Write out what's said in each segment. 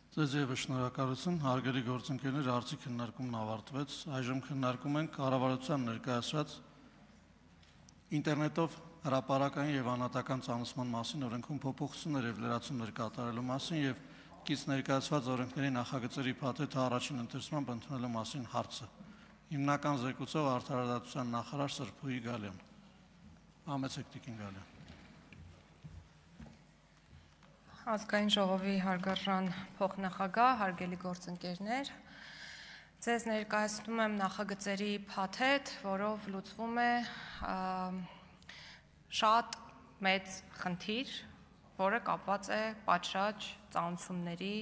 Ձեզ ևս շնորհակալություն, հարգելի գործընկերներ, հարցի քննարկումն ավարտվեց։ Այժմ քննարկում ենք կառավարության ներկայացրած ինտերնետով հրապարակային եւ անհատական ծանուցման մասին օրենքում փոփոխություններ եւ լրացումներ կատարելու մասին եւ կից ներկայացված օրենքների նախագծերի փաթեթը առաջին ընթերցմամբ ընդունելու մասին հարցը։ Հիմնական զեկուցող Արդարադատության նախարար Սրփուհի Գալյան։ Համեցեք Տիկին Գալյան։ Ազգային ժողովի հարգարժան փոխնախագահ, հարգելի գործընկերներ, ձեզ ներկայացնում եմ նախագծերի փաթեթ, որով լուծվում է շատ մեծ խնդիր, որը կապված է պատշաճ ծանուցումների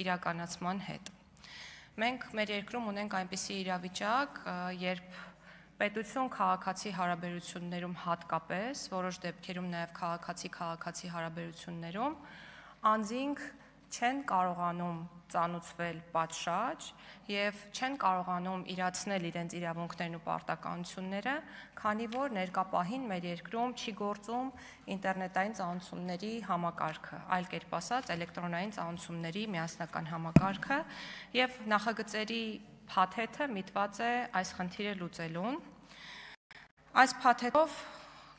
իրականացման հետ։ Մենք մեր երկրում ունենք այնպիսի իրավիճակ, երբ պետություն-քաղաքացի հարաբերություններում հատկապես, որոշ դեպքերում նաև քաղաքացի-քաղաքացի հարաբերություններում անձինք չեն կարողանում ծանուցվել պատշաճ եւ չեն կարողանում իրացնել իրենց իրավունքներն ու պարտականությունները, քանի որ ներկա պահին մեր երկրում չի գործում ինտերնետային ծանուցումների համակարգը, այլ կերպ ասած էլեկտրոնային ծանուցումների միասնական համակարգը եւ նախագծերի փաթեթը միտված է այս խնդիրը լուծելուն։ Այս փաթեթով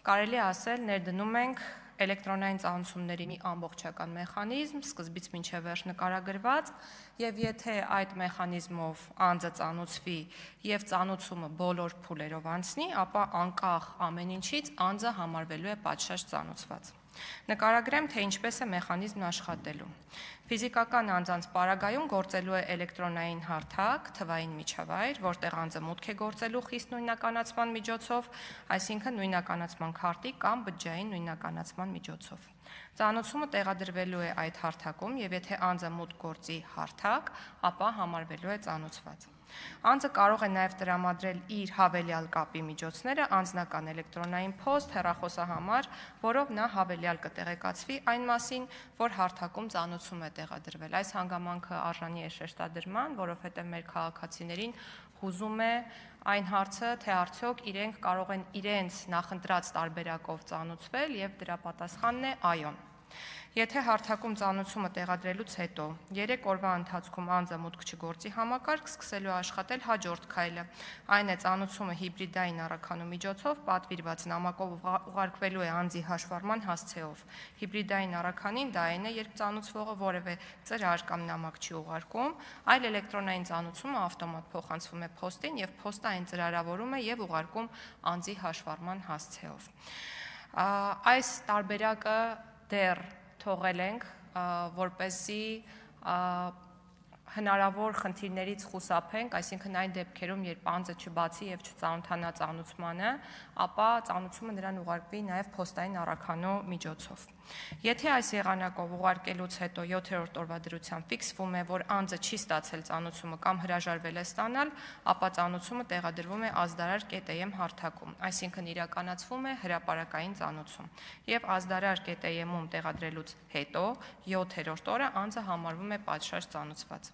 կարելի է ասել ներդնում ենք էլեկտրոնային ծանուցումների մի ամբողջական մեխանիզմ, սկզբից մինչև վերջ նկարագրված, եւ եթե այդ մեխանիզմով անձը ծանուցվի եւ ծանուցումը բոլոր փուլերով անցնի, ապա անկախ ամեն ինչից անձը համարվելու է պատշաճ ծանուցված։ Նկարագրեմ, թե ինչպես է մեխանիզմն աշխատելու։ Ֆիզիկական անձանց պարագայում գործելու է էլեկտրոնային հարթակ, թվային միջավայր, որտեղ անձը մուտք է գործելու խիստ նույնականացման միջոցով, այսինքն նույնականացման քարտի կամ բջջային նույնականացման միջոցով։ Ծանուցումը տեղադրվելու է այդ հարթակում եւ եթե անձը մուտք գործի հարթակ, ապա համարվելու է ծանուցված։ Անձը կարող է նաև տրամադրել իր հավելյալ կապի միջոցները, անձնական էլեկտրոնային փոստ, հեռախոսահամար, որով նա հավելյալ կտեղեկացվի այն մասին, որ հարթակում ծանուցում է տեղադրվել։ Այս հանգամանքը արժանի է շեշտադրման, որովհետև մեր քաղաքացիներին հուզում է այն հարցը, թե արդյոք իրենք կարող են իրենց նախընտրած տարբերակով ծանուցվել եւ դրա պատասխանն է այո։ Եթե հարթակում ծանուցումը տեղադրելուց հետո 3 օրվա ընթացքում անձը մուտք չգործի համակարգ, սկսելու է աշխատել հաջորդ քայլը։ Այն է ծանուցումը հիբրիդային առաքանու միջոցով պատվիրված նամակով ուղարկվելու է անձի հաշվառման հասցեով։ Հիբրիդային առաքանին դա այն է, երբ ծանուցվողը որևէ ծրար կամ նամակ չի ուղարկում, այլ էլեկտրոնային ծանուցումը ավտոմատ փոխանցվում է փոստին եւ փոստը այն ծրարավորում է եւ ուղարկում անձի հաշվառման հասցեով։ Այս տարբերակը դեռ թողել ենք, որպեսզի հնարավոր խնդիրներից խուսափենք, այսինքն այն դեպքերում, երբ անձը չբացի եւ չծանոթանա ծանուցմանը, ապա ծանուցումը նրան ուղարկվի նաեւ փոստային առաքանու միջոցով։ Եթե այս եղանակով ուղարկելուց հետո 7-րդ օրվա դրությամբ ֆիքսվում է, որ անձը չի ստացել ծանուցումը կամ հրաժարվել է ստանալ, ապա ծանուցումը տեղադրվում է ազդարար.am հարթակում, այսինքն իրականացվում է հրապարակային ծանուցում։ Եվ ազդարար.am-ում տեղադրելուց հետո 7-րդ օրը անձը համարվում է պատշաճ ծանուցված։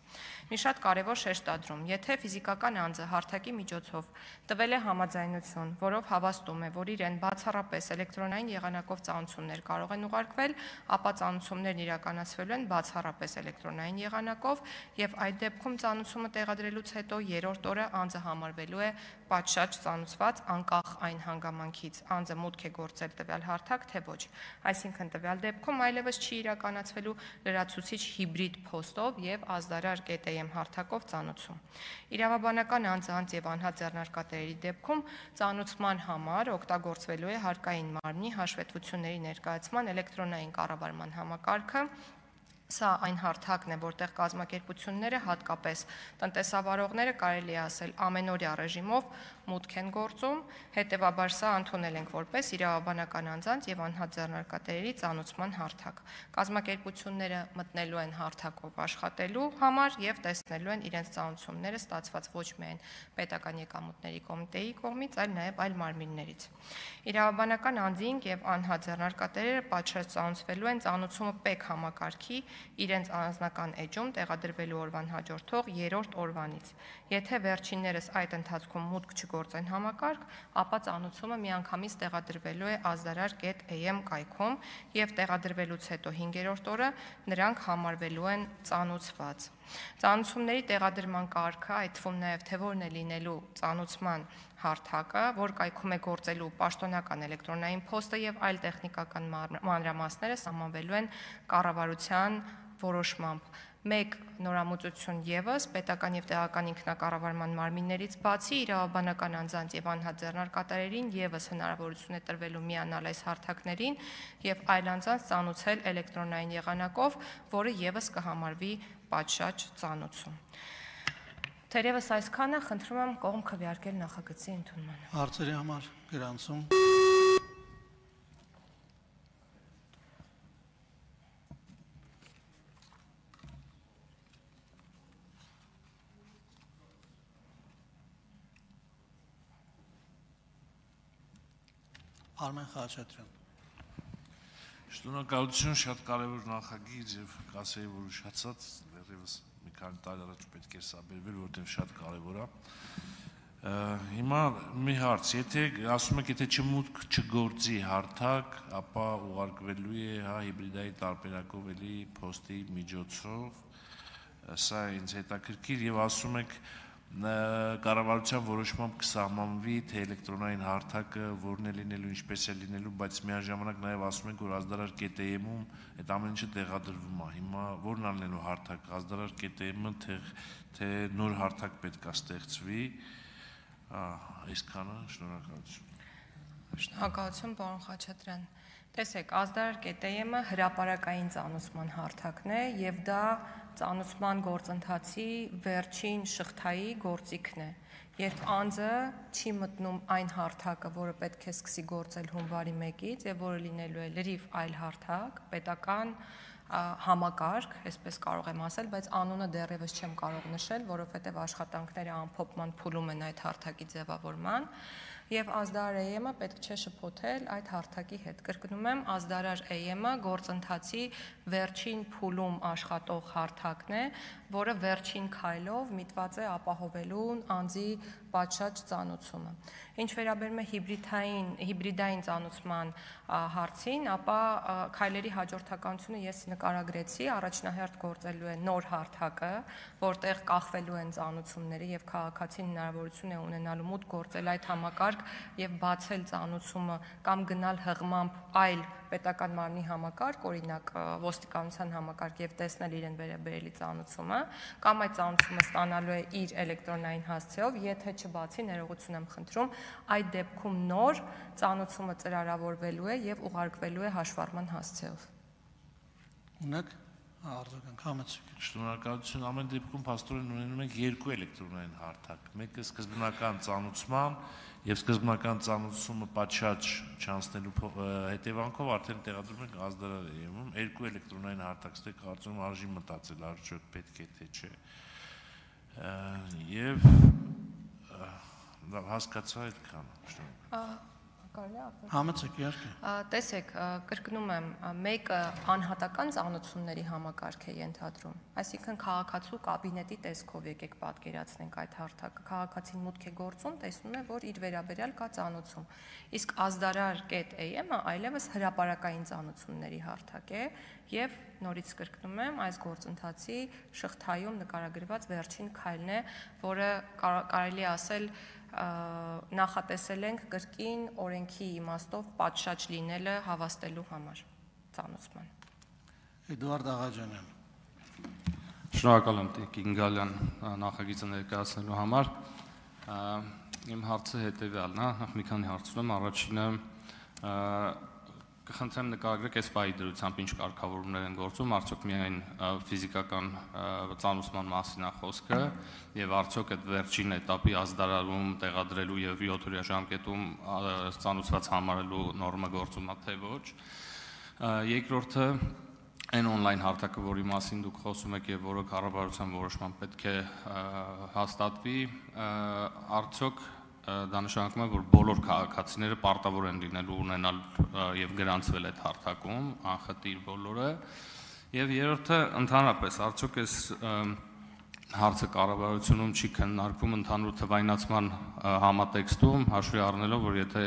Մի շատ կարևոր շեշտադրում, եթե ֆիզիկական անձը հարթակի միջոցով տվել է համաձայնություն, որով հավաստում է, որ իրեն բացառապես էլեկտրոնային եղանակով ծանուցումներ կարող են ուղարկվել, ապա ծանուցումներն իրականացվելու են բացառապես էլեկտրոնային եղանակով եւ այդ դեպքում ծանուցումը տեղադրելուց հետո 3-րդ օրը անձը համարվելու է պատշաճ ծանուցված անկախ այն հանգամանքից անձը մուտք է գործել տվյալ հարթակ, թե ոչ։ Այսինքն տվյալ դեպքում այլևս չի իրականացվելու լրացուցիչ հիբրիդ փոստով եւ ազդարար.am հարթակով ծանուցում։ Իրավաբանական անձանց եւ անհատ ձեռնարկատերերի դեպքում ծանուցման համար օգտագործվելու է հարկային մարմնի հաշվետվությունների ներկայացման էլեկտրոնային կառավարման համակարգը։ Սա այն հարթակն է, որտեղ կազմակերպությունները, հատկապես տնտեսավարողները, կարելի է ասել, ամենօրյա ռեժիմով մուտք են գործում, հետևաբար սա ընդունել ենք որպես իրավաբանական անձանց եւ անհատ ձեռնարկատերերի ծանուցման հարթակ։ Կազմակերպությունները մտնելու են հարթակով աշխատելու համար եւ տեսնելու են իրենց ծանուցումները ստացված ոչ միայն պետական եկամուտների կոմիտեի կողմից, այլ նաեւ այլ մարմիններից։ Իրավաբանական անձինք եւ անհատ ձեռնարկատերերը պատշաճ ծանուցվելու են ծանուցումը ՊԵԿ համակարգի իրենց անձնական էջում տեղադրվելու օրվան հաջորդող 3-րդ օրվանից։ Եթե վերջիններս այդ ընթացքում մուտք չգործեն համակարգ, ապա ծանուցումը միանգամից տեղադրվելու է azdarar.am կայքում եւ տեղադրվելուց հետո 5-րդ օրը նրանք համարվելու են ծանուցված։ Ծանուցումների տեղադրման կարգը, այդ թվում նաև թե որն է լինելու ծանուցման հարթակը, որ կայքում է գործելու պաշտոնական էլեկտրոնային փոստը եւ այլ տեխնիկական մանրամասները սահմանվելու են կառավարության որոշմամբ։ Մեկ նորամուծություն եւս պետական եւ տեղական ինքնակառավարման մարմիններից բացի իրավաբանական անձանց եւ անհատ ձեռնարկատերերին եւս հնարավորություն է տրվելու միանալ այս հարթակներին եւ այլ անձանց ծանուցել էլեկտրոնային եղանակով, որը եւս կհամարվի պատշաճ ծանուցում։ Թերևս այսքանը, խնդրում եմ կողմ քվեարկել նախագծի ընդունմանը։ Հարցերի համար գրանցում։ Արմեն Խաչատրյան։ Շնորհակալություն, շատ կարևոր նախագիծ եւ կասեի, որ ուշացած դեռևս մի քանի տարի առաջ պետք է սա բերվեր, որովհետեւ շատ կարևոր է։ Հիմա մի հարց, եթե ասում եք, եթե չմուտք չգործի հարթակ, ապա ուղարկվելու է հիբրիդային տարբերակով էլի փոստի միջոցով, սա ինձ հետաքրքիր եւ ասում եք կառավարության որոշմամբ կսահմանվի թե էլեկտրոնային հարթակը որն է լինելու, ինչպես է լինելու, բայց միաժամանակ նաև ասում եք, որ azdarar.am-ում այդ ամեն ինչը տեղադրվում է։ Հիմա որն է լինելու հարթակ, azdarar.am-ը թե նոր հարթակ պետք է ստեղծվի։ Այսքանը, շնորհակալություն։ Շնորհակալություն, պարոն Խաչատրյան։ Տեսեք, azdarar.am-ը հրապարակային ծանուցման հարթակն է եւ դա ծանուցման գործընթացի վերջին շղթայի գործիքն է։ Երբ անձը չի մտնում այն հարթակը, որը պետք է սկսի գործել հունվարի 1-ից եւ որը լինելու է լրիվ այլ հարթակ, պետական համակարգ, այսպես կարող եմ ասել, բայց անունը դեռևս չեմ կարող նշել, որովհետեւ աշխատանքները ամփոփման փուլում են այդ հարթակի ձևավորման։ Եվ azdarar.am-ը պետք չէ շփոթել այդ հարթակի հետ։ Կրկնում եմ, azdarar.am-ը գործընթացի վերջին փուլում աշխատող հարթակն է, որը վերջին քայլով միտված է ապահովելու անձի պատշաճ ծանուցումը։ Ինչ վերաբերում է հիբրիդային ծանուցման հարցին, ապա քայլերի հաջորդականությունը ես նկարագրեցի, առաջնահերթ գործելու է նոր հարթակը, որտեղ կախվելու են ծանուցումները եւ քաղաքացին հնարավորություն է ունենալու մուտք գործել այդ համակարգ եւ բացել ծանուցումը կամ գնալ հղմամբ այլ պետական մարմնի համակարգ, օրինակ ոստիկանության համակարգ եւ տեսնել իրեն վերաբերելի ծանուցումը, կամ այդ ծանուցումը ստանալու է իր էլեկտրոնային հասցեով, եթե չբացի, ներողություն եմ խնդրում, այդ դեպքում նոր ծանուցումը ծրարավորվելու է եւ ուղարկվելու է հաշվառման հասցեով։ Ունեք արձագանք, համեցեք։ Շնորհակալություն, ամեն դեպքում փաստորեն ունենում ենք երկու էլեկտրոնային հարթակ, մեկը սկզբնական ծանուցման եւ սկզբնական ծանուցումը պատշաճ չանցնելու հետևանքով արդեն տեղադրում ենք azdarar.am-ում երկու էլեկտրոնային հարթակ, ստե կարծում արժի մտածել, արդյոք պետք է թե չէ։ Եվ հասկացա այդքան։ Կարելի է ապրել։ Համեցեք, իհարկե։ Տեսեք, կրկնում եմ, մեկը անհատական ծանուցումների համակարգ է ենթադրում, այսինքն քաղաքացու կաբինետի տեսքով եկեք պատկերացնենք այդ հարթակը, քաղաքացին մուտք է գործում, տեսնում է, որ իր վերաբերյալ կա ծանուցում, իսկ azdarar.am-ը այլևս հրապարակային ծանուցումների հարթակ է եւ նորից կրկնում եմ, այս գործընթացի շղթայում նկարագրված վերջին քայլն է, որը կարելի է ասել նախատեսել ենք կրկին օրենքի իմաստով պատշաճ լինելը հավաստելու համար ծանուցման։ Էդուարդ Աղաջանյան։ Շնորհակալ եմ Տիկին Գալյան նախագիծը ներկայացնելու համար։ Իմ հարցը հետևյալն է, նախ մի քանի հարց ունեմ, առաջինը կխնդրեմ նկարագրեք այս պահի դրությամբ ինչ կարգավորումներ են գործում, արդյոք միայն ֆիզիկական ծանուցման մասին է խոսքը եւ արդյոք այդ վերջին этаպի ազդարարում տեղադրելու եւ 7-օրյա ժամկետում ծանուցված համարելու նորմը գործում է թե ոչ։ Երկրորդը այն on-line հարթակը, որի մասին դուք խոսում եք եւ որը կառավարության որոշմամբ պետք է հաստատվի, արդյոք դա նշանակում է, որ բոլոր քաղաքացիները պարտավոր են լինելու ունենալ եւ գրանցվել այդ հարթակում, անխտիր բոլորը, Եվ երրորդը ընդհանրապես արդյոք այս հարցը կառավարությունում չի քննարկվում ընդհանուր թվայնացման համատեքստում, հաշվի առնելով, որ եթե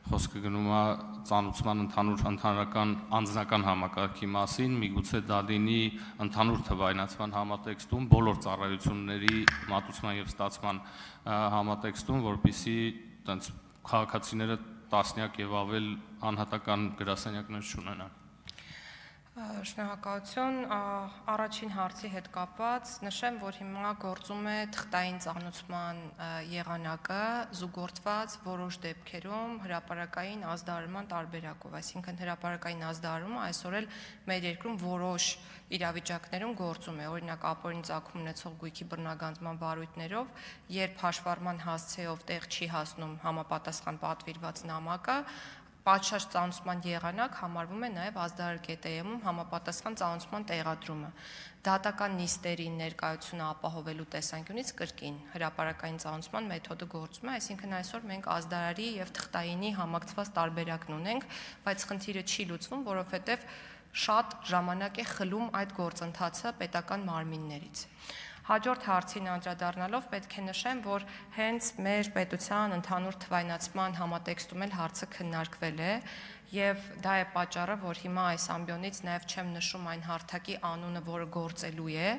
խոսքը գնում է ծանուցման ընդհանրական անձնական համակարգի մասին, միգուցե դա լինի ընդհանուր թվայնացման համատեքստում, բոլոր ծառայությունների մատուցման եւ ստացման համատեքստում, որպեսզի տենց քաղաքացիները տասնյակ եւ ավել անհատական գրասենյակներ չունենան։ Շնորհակալություն, առաջին հարցի հետ կապված նշեմ, որ հիմա գործում է թղթային ծանուցման եղանակը զուգորդված որոշ դեպքերում հրապարակային ազդարարման տարբերակով, այսինքն հրապարակային ազդարարումը այսօր էլ մեր երկրում որոշ իրավիճակներում գործում է, օրինակ ապօրինի ծագում ունեցող գույքի բռնագանձման վարույթներով, երբ հաշվառման հասցեով տեղ չի հասնում համապատասխան պատվիրված նամակը, պատշաճ ծանուցման եղանակ համարվում է նաև ազդարար.am-ում համապատասխան ծանուցման տեղադրումը։ Դատական նիստերի ներկայությունը ապահովելու տեսանկյունից կրկին հրապարակային ծանուցման մեթոդը գործում է, այսինքն այսօր մենք ազդարարի եւ թղթայինի համակցված տարբերակն ունենք, բայց խնդիրը չի լուծվում, որովհետեւ շատ ժամանակ է խլում այդ գործընթացը պետական մարմիններից։ Հաջորդ հարցին անդրադառնալով պետք է նշեմ, որ հենց մեր պետության ընդհանուր թվայնացման համատեքստում էլ հարցը քննարկվել է եւ դա է պատճառը, որ հիմա այս ամբիոնից նաեւ չեմ նշում այն հարթակի անունը, որը գործելու է,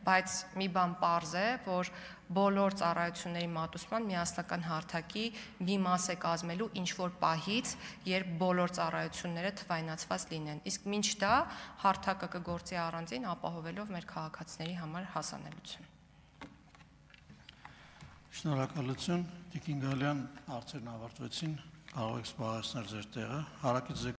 բայց մի բան պարզ է, որ բոլոր ծառայությունների մատուցման միասնական հարթակի մի մաս է կազմելու ինչ-որ պահից, երբ բոլոր ծառայությունները թվայնացված լինեն։ Իսկ մինչ դա հարթակը կգործի առանձին, ապահովելով մեր քաղաքացիների համար հասանելիություն։ Շնորհակալություն, Տիկին Գալյան, հարցերն ավարտվեցին, կարող եք զբաղեցնել ձեր տեղը։ Հարակից